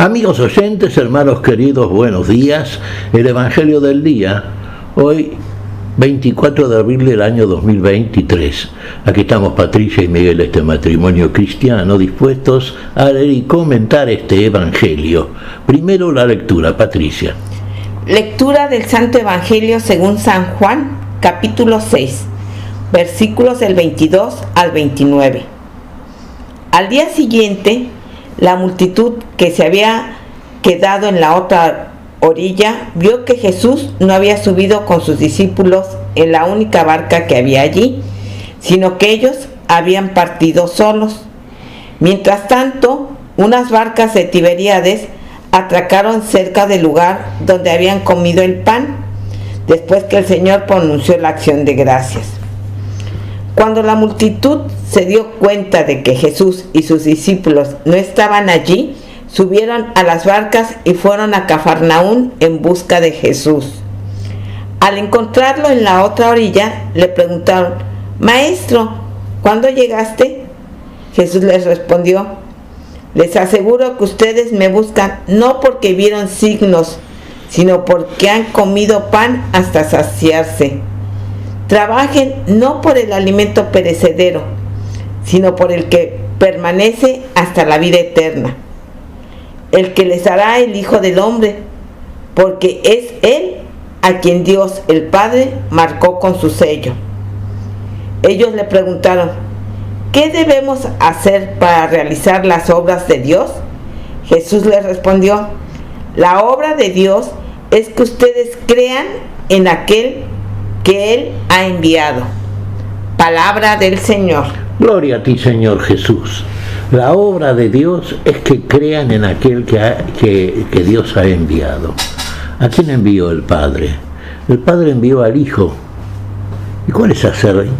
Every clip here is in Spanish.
Amigos oyentes, hermanos queridos, buenos días. El Evangelio del día, hoy 24 de abril del año 2023. Aquí estamos Patricia y Miguel, este matrimonio cristiano, dispuestos a leer y comentar este Evangelio. Primero la lectura, Patricia. Lectura del Santo Evangelio según San Juan, capítulo 6, versículos del 22 al 29. Al día siguiente, la multitud que se había quedado en la otra orilla vio que Jesús no había subido con sus discípulos en la única barca que había allí, sino que ellos habían partido solos. Mientras tanto, unas barcas de Tiberíades atracaron cerca del lugar donde habían comido el pan, después que el Señor pronunció la acción de gracias. Cuando la multitud se dio cuenta de que Jesús y sus discípulos no estaban allí, subieron a las barcas y fueron a Cafarnaún en busca de Jesús. Al encontrarlo en la otra orilla, le preguntaron: «Maestro, ¿cuándo llegaste?». Jesús les respondió: «Les aseguro que ustedes me buscan no porque vieron signos, sino porque han comido pan hasta saciarse. Trabajen no por el alimento perecedero, sino por el que permanece hasta la vida eterna, el que les dará el Hijo del Hombre, porque es Él a quien Dios el Padre marcó con su sello». Ellos le preguntaron: «¿Qué debemos hacer para realizar las obras de Dios?». Jesús les respondió: «La obra de Dios es que ustedes crean en aquel que Él ha enviado». Palabra del Señor. Gloria a ti, Señor Jesús. La obra de Dios es que crean en aquel que Dios ha enviado. ¿A quién envió el Padre? El Padre envió al Hijo. ¿Y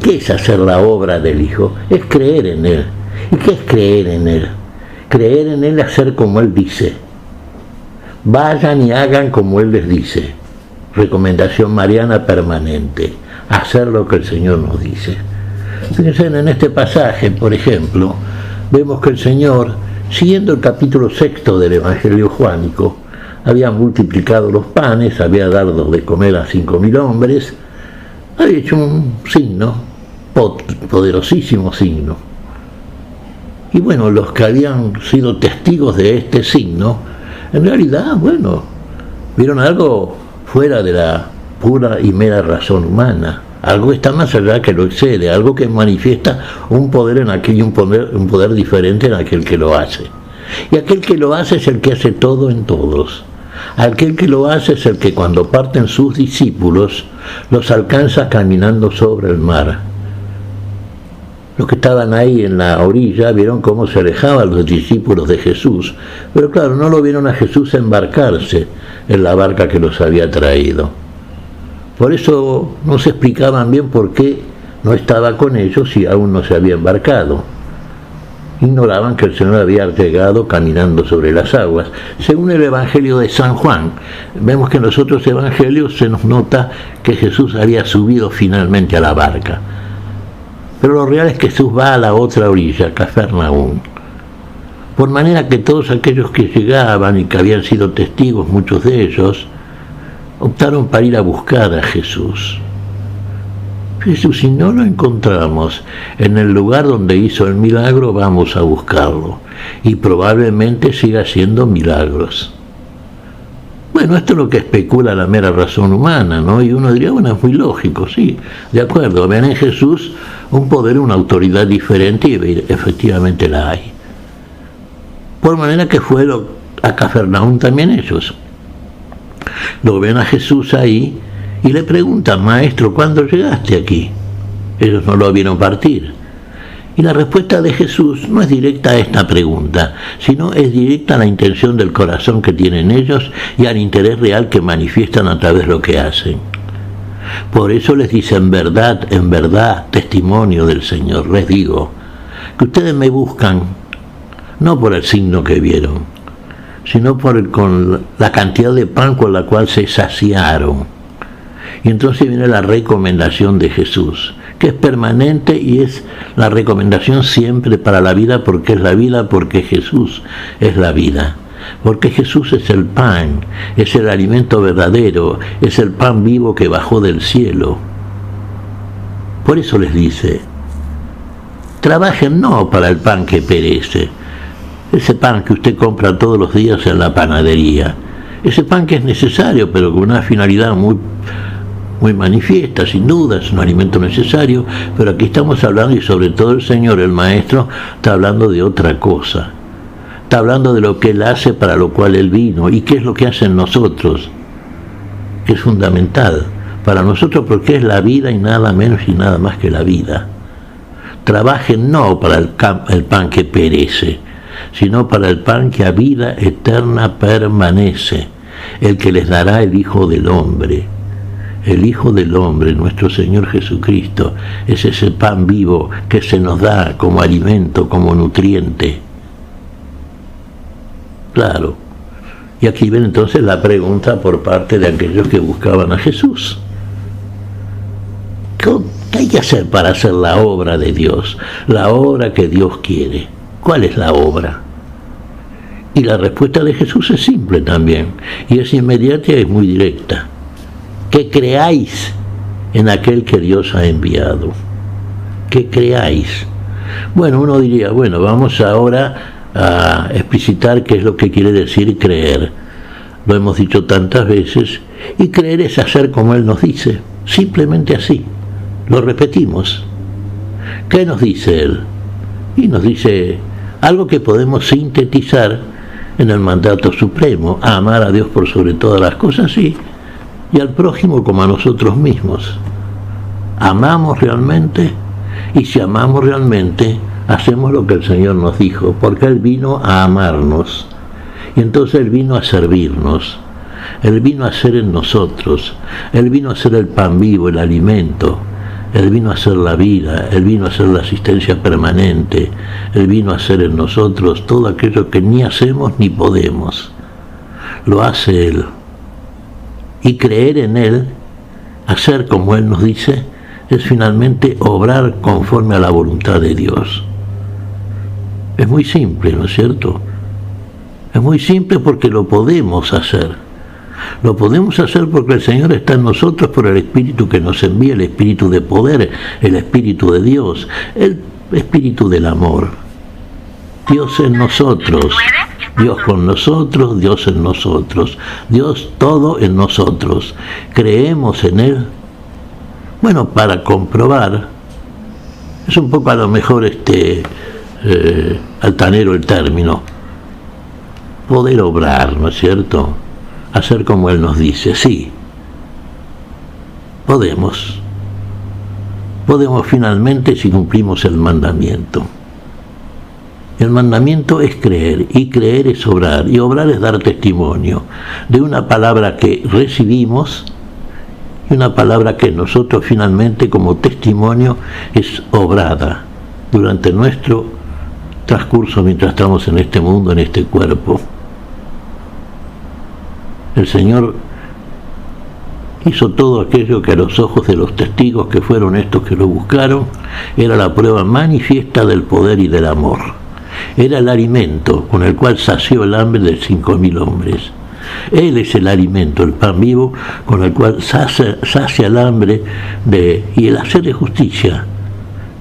qué es hacer la obra del Hijo? Es creer en Él. ¿Y qué es creer en Él? Creer en Él es hacer como Él dice. Vayan y hagan como Él les dice. Recomendación mariana permanente. Hacer lo que el Señor nos dice. Fíjense, en este pasaje, por ejemplo, vemos que el Señor, siguiendo el capítulo 6 del Evangelio juánico, había multiplicado los panes, había dado de comer a 5.000 hombres, había hecho un signo, poderosísimo signo. Y bueno, los que habían sido testigos de este signo, en realidad, bueno, vieron algo fuera de la pura y mera razón humana. Algo que está más allá, que lo excede, algo que manifiesta un poder en aquel y un poder diferente en aquel que lo hace. Y aquel que lo hace es el que hace todo en todos. Aquel que lo hace es el que cuando parten sus discípulos los alcanza caminando sobre el mar. Los que estaban ahí en la orilla vieron cómo se alejaban los discípulos de Jesús, pero claro, no lo vieron a Jesús embarcarse en la barca que los había traído. Por eso no se explicaban bien por qué no estaba con ellos y aún no se había embarcado. Ignoraban que el Señor había llegado caminando sobre las aguas. Según el Evangelio de San Juan, vemos que en los otros evangelios se nos nota que Jesús había subido finalmente a la barca. Pero lo real es que Jesús va a la otra orilla, Cafarnaún. Por manera que todos aquellos que llegaban y que habían sido testigos, muchos de ellos, optaron para ir a buscar a Jesús. Jesús, si no lo encontramos en el lugar donde hizo el milagro, vamos a buscarlo. Y probablemente siga haciendo milagros. Bueno, esto es lo que especula la mera razón humana, ¿no? Y uno diría, bueno, es muy lógico, sí, de acuerdo, ven en Jesús un poder, una autoridad diferente, y efectivamente la hay. Por manera que fueron a Cafarnaún también ellos. Lo ven a Jesús ahí y le preguntan: «Maestro, ¿cuándo llegaste aquí?». Ellos no lo vieron partir. Y la respuesta de Jesús no es directa a esta pregunta, sino es directa a la intención del corazón que tienen ellos y al interés real que manifiestan a través de lo que hacen. Por eso les dice: en verdad, testimonio del Señor, les digo, que ustedes me buscan no por el signo que vieron, sino con la cantidad de pan con la cual se saciaron. Y entonces viene la recomendación de Jesús, que es permanente y es la recomendación siempre para la vida, porque es la vida, porque Jesús es la vida. porque Jesús es el pan, es el alimento verdadero, es el pan vivo que bajó del cielo. Por eso les dice, trabajen no para el pan que perece, ese pan que usted compra todos los días en la panadería, ese pan que es necesario, pero con una finalidad muy manifiesta, sin duda, es un alimento necesario, pero aquí estamos hablando, y sobre todo el Señor, el Maestro, está hablando de otra cosa. Está hablando de lo que Él hace, para lo cual Él vino, y qué es lo que hace en nosotros, que es fundamental para nosotros, porque es la vida y nada menos y nada más que la vida. Trabajen no para el pan que perece, sino para el pan que a vida eterna permanece, el que les dará el Hijo del Hombre. El Hijo del Hombre, nuestro Señor Jesucristo, es ese pan vivo que se nos da como alimento, como nutriente. Claro. Y aquí viene entonces la pregunta por parte de aquellos que buscaban a Jesús. ¿Qué hay que hacer para hacer la obra de Dios? La obra que Dios quiere. ¿Cuál es la obra? Y la respuesta de Jesús es simple también, y es inmediata y es muy directa. Que creáis en aquel que Dios ha enviado. Que creáis. Bueno, uno diría, bueno, vamos ahora a explicitar qué es lo que quiere decir creer. Lo hemos dicho tantas veces, y creer es hacer como Él nos dice, simplemente así. Lo repetimos. ¿Qué nos dice Él? Y nos dice algo que podemos sintetizar en el mandato supremo, a amar a Dios por sobre todas las cosas, sí, y al prójimo como a nosotros mismos. Amamos realmente, y si amamos realmente, hacemos lo que el Señor nos dijo, porque Él vino a amarnos, y entonces Él vino a servirnos, Él vino a ser en nosotros, Él vino a ser el pan vivo, el alimento, Él vino a ser la vida, Él vino a ser la asistencia permanente, Él vino a ser en nosotros todo aquello que ni hacemos ni podemos. Lo hace Él. Y creer en Él, hacer como Él nos dice, es finalmente obrar conforme a la voluntad de Dios. Es muy simple, ¿no es cierto? Es muy simple porque lo podemos hacer. Lo podemos hacer porque el Señor está en nosotros por el Espíritu que nos envía, el Espíritu de poder, el Espíritu de Dios, el Espíritu del amor. Dios en nosotros, Dios con nosotros, Dios en nosotros, Dios todo en nosotros. Creemos en Él. Bueno, para comprobar, es un poco a lo mejor altanero el término, poder obrar, ¿no es cierto? Hacer como Él nos dice, sí, podemos finalmente si cumplimos el mandamiento. El mandamiento es creer, y creer es obrar, y obrar es dar testimonio de una palabra que recibimos y una palabra que nosotros finalmente como testimonio es obrada durante nuestro transcurso mientras estamos en este mundo, en este cuerpo. El Señor hizo todo aquello que a los ojos de los testigos, que fueron estos que lo buscaron, era la prueba manifiesta del poder y del amor. Era el alimento con el cual sació el hambre de 5.000 hombres. Él es el alimento, el pan vivo, con el cual sacia el hambre y el hacer de justicia,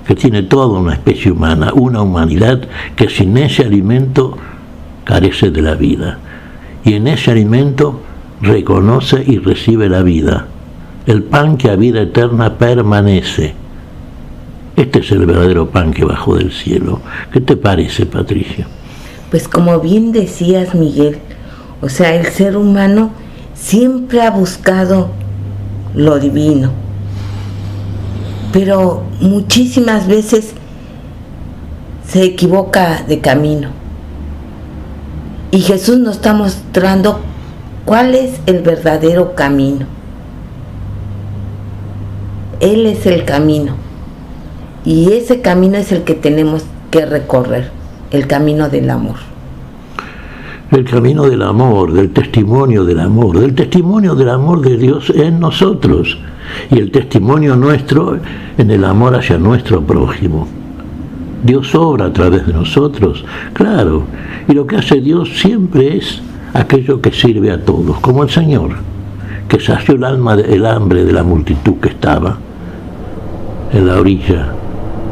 que tiene toda una especie humana, una humanidad que sin ese alimento carece de la vida. Y en ese alimento reconoce y recibe la vida, el pan que a vida eterna permanece. Este es el verdadero pan que bajó del cielo. ¿Qué te parece, Patricia? Pues como bien decías, Miguel, o sea, el ser humano siempre ha buscado lo divino, pero muchísimas veces se equivoca de camino. Y Jesús nos está mostrando cuál es el verdadero camino. Él es el camino. Y ese camino es el que tenemos que recorrer, el camino del amor. El camino del amor, del testimonio del amor de Dios en nosotros, y el testimonio nuestro en el amor hacia nuestro prójimo. Dios obra a través de nosotros, claro, y lo que hace Dios siempre es aquello que sirve a todos, como el Señor, que sació el hambre de la multitud que estaba en la orilla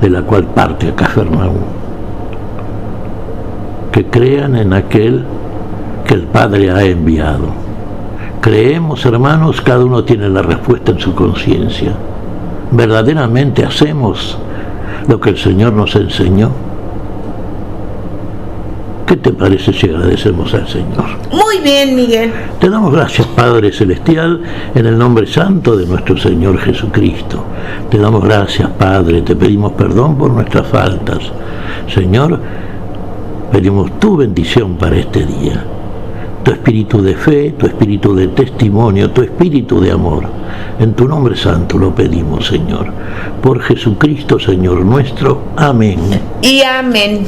de la cual parte a Cafarnaúm. Que crean en aquel que el Padre ha enviado. Creemos, hermanos, cada uno tiene la respuesta en su conciencia. ¿Verdaderamente hacemos lo que el Señor nos enseñó? ¿Qué te parece si agradecemos al Señor? Muy bien, Miguel. Te damos gracias, Padre Celestial, en el nombre santo de nuestro Señor Jesucristo. Te damos gracias, Padre, te pedimos perdón por nuestras faltas. Señor, pedimos tu bendición para este día. Tu espíritu de fe, tu espíritu de testimonio, tu espíritu de amor. En tu nombre santo lo pedimos, Señor. Por Jesucristo, Señor nuestro. Amén. Y amén.